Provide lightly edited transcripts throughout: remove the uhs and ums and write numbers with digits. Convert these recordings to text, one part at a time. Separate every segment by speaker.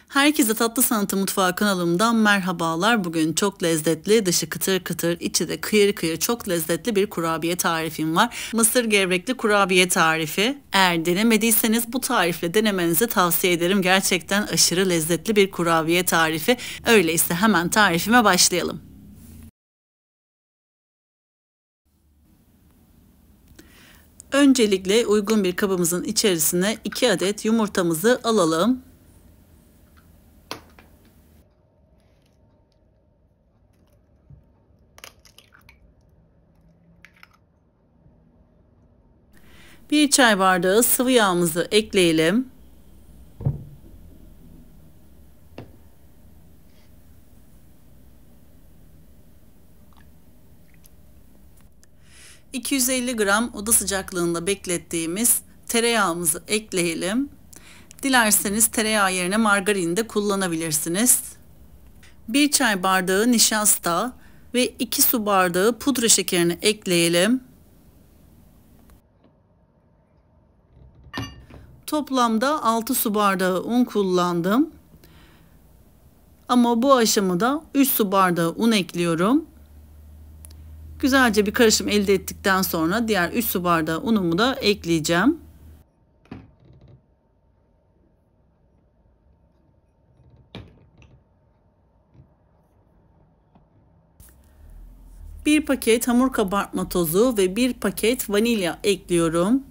Speaker 1: Herkese Tatlı Sanatı Mutfağı kanalımdan merhabalar. Bugün çok lezzetli, dışı kıtır kıtır, içi de kıyır kıyır çok lezzetli bir kurabiye tarifim var. Mısır gevrekli kurabiye tarifi. Eğer denemediyseniz bu tarifle denemenizi tavsiye ederim. Gerçekten aşırı lezzetli bir kurabiye tarifi. Öyleyse hemen tarifime başlayalım. Öncelikle uygun bir kabımızın içerisine 2 adet yumurtamızı alalım. Bir çay bardağı sıvı yağımızı ekleyelim. ...250 gram oda sıcaklığında beklettiğimiz tereyağımızı ekleyelim. Dilerseniz tereyağı yerine margarin de kullanabilirsiniz. 1 çay bardağı nişasta ve 2 su bardağı pudra şekerini ekleyelim. Toplamda 6 su bardağı un kullandım. Ama bu aşamada 3 su bardağı un ekliyorum. Güzelce bir karışım elde ettikten sonra diğer 3 su bardağı unumu da ekleyeceğim. Bir paket hamur kabartma tozu ve bir paket vanilya ekliyorum.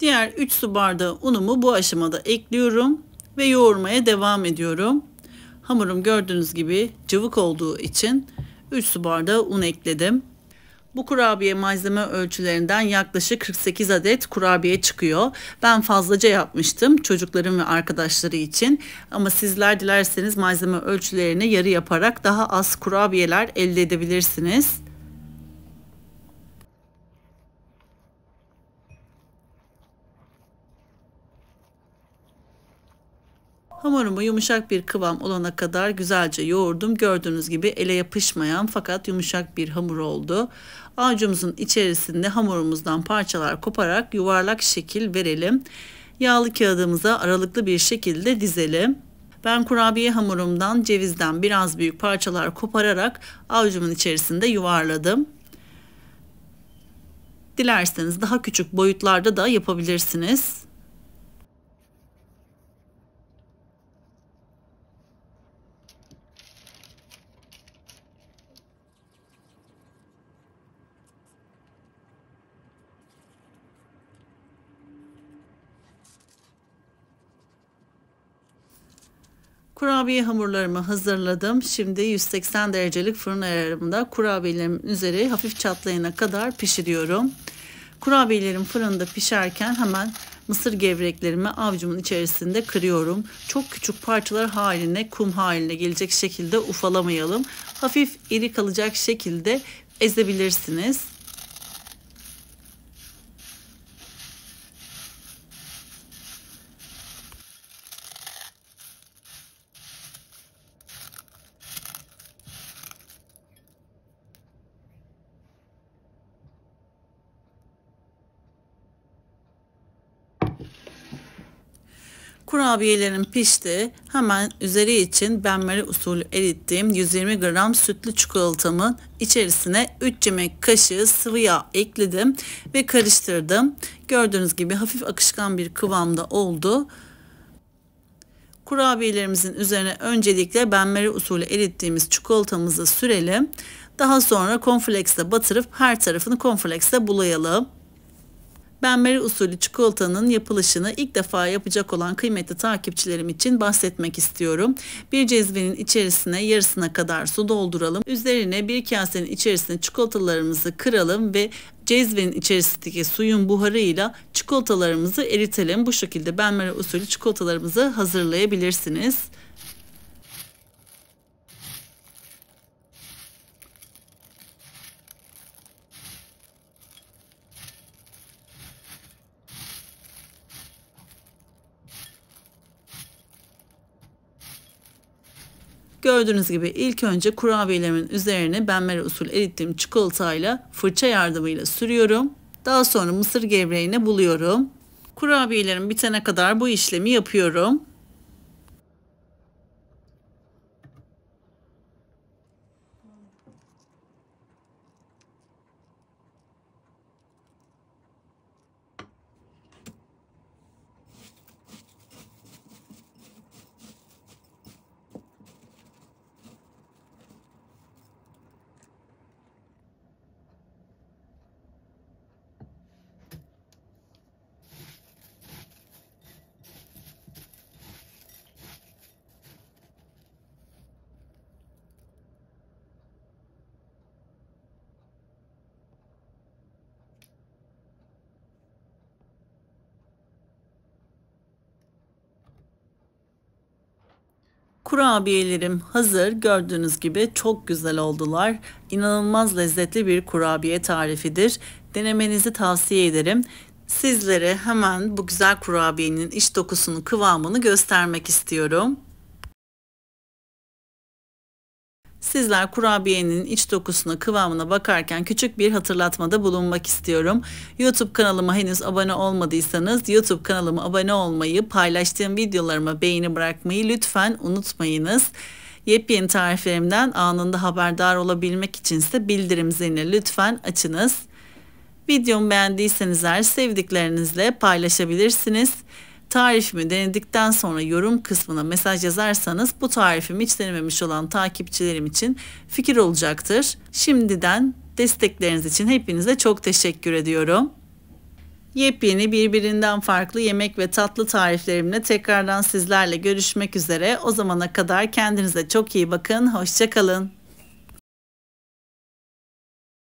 Speaker 1: Diğer 3 su bardağı unumu bu aşamada ekliyorum ve yoğurmaya devam ediyorum. Hamurum gördüğünüz gibi cıvık olduğu için 3 su bardağı un ekledim. Bu kurabiye malzeme ölçülerinden yaklaşık 48 adet kurabiye çıkıyor. Ben fazlaca yapmıştım çocuklarım ve arkadaşları için. Ama sizler dilerseniz malzeme ölçülerini yarı yaparak daha az kurabiyeler elde edebilirsiniz. Hamurumu yumuşak bir kıvam olana kadar güzelce yoğurdum. Gördüğünüz gibi ele yapışmayan fakat yumuşak bir hamur oldu. Avucumuzun içerisinde hamurumuzdan parçalar koparak yuvarlak şekil verelim. Yağlı kağıdımıza aralıklı bir şekilde dizelim. Ben kurabiye hamurumdan cevizden biraz büyük parçalar kopararak avucumun içerisinde yuvarladım. Dilerseniz daha küçük boyutlarda da yapabilirsiniz. Kurabiye hamurlarımı hazırladım. Şimdi 180 derecelik fırın ayarımda kurabiyelerimin üzeri hafif çatlayana kadar pişiriyorum. Kurabiyelerim fırında pişerken hemen mısır gevreklerimi avucumun içerisinde kırıyorum. Çok küçük parçalar haline, kum haline gelecek şekilde ufalamayalım. Hafif iri kalacak şekilde ezebilirsiniz. Kurabiyelerim pişti. Hemen üzeri için benmari usulü erittiğim 120 gram sütlü çikolatamın içerisine 3 yemek kaşığı sıvı yağ ekledim ve karıştırdım. Gördüğünüz gibi hafif akışkan bir kıvamda oldu. Kurabiyelerimizin üzerine öncelikle benmari usulü erittiğimiz çikolatamızı sürelim. Daha sonra cornflakes'e batırıp her tarafını cornflakes'e bulayalım. Benmari usulü çikolatanın yapılışını ilk defa yapacak olan kıymetli takipçilerim için bahsetmek istiyorum. Bir cezvenin içerisine yarısına kadar su dolduralım. Üzerine bir kasenin içerisine çikolatalarımızı kıralım ve cezvenin içerisindeki suyun buharıyla çikolatalarımızı eritelim. Bu şekilde benmari usulü çikolatalarımızı hazırlayabilirsiniz. Gördüğünüz gibi ilk önce kurabiyelerimin üzerine benmari usulü erittiğim çikolatayla fırça yardımıyla sürüyorum. Daha sonra mısır gevreğine buluyorum. Kurabiyelerim bitene kadar bu işlemi yapıyorum. Kurabiyelerim hazır. Gördüğünüz gibi çok güzel oldular. İnanılmaz lezzetli bir kurabiye tarifidir. Denemenizi tavsiye ederim. Sizlere hemen bu güzel kurabiyenin iç dokusunu, kıvamını göstermek istiyorum. Sizler kurabiyenin iç dokusuna, kıvamına bakarken küçük bir hatırlatmada bulunmak istiyorum. YouTube kanalıma henüz abone olmadıysanız YouTube kanalıma abone olmayı, paylaştığım videolarıma beğeni bırakmayı lütfen unutmayınız. Yepyeni tariflerimden anında haberdar olabilmek içinse bildirim zilini lütfen açınız. Videomu beğendiyseniz eğer sevdiklerinizle paylaşabilirsiniz. Tarifimi denedikten sonra yorum kısmına mesaj yazarsanız bu tarifimi hiç denememiş olan takipçilerim için fikir olacaktır. Şimdiden destekleriniz için hepinize çok teşekkür ediyorum. Yepyeni birbirinden farklı yemek ve tatlı tariflerimle tekrardan sizlerle görüşmek üzere. O zamana kadar kendinize çok iyi bakın. Hoşça kalın.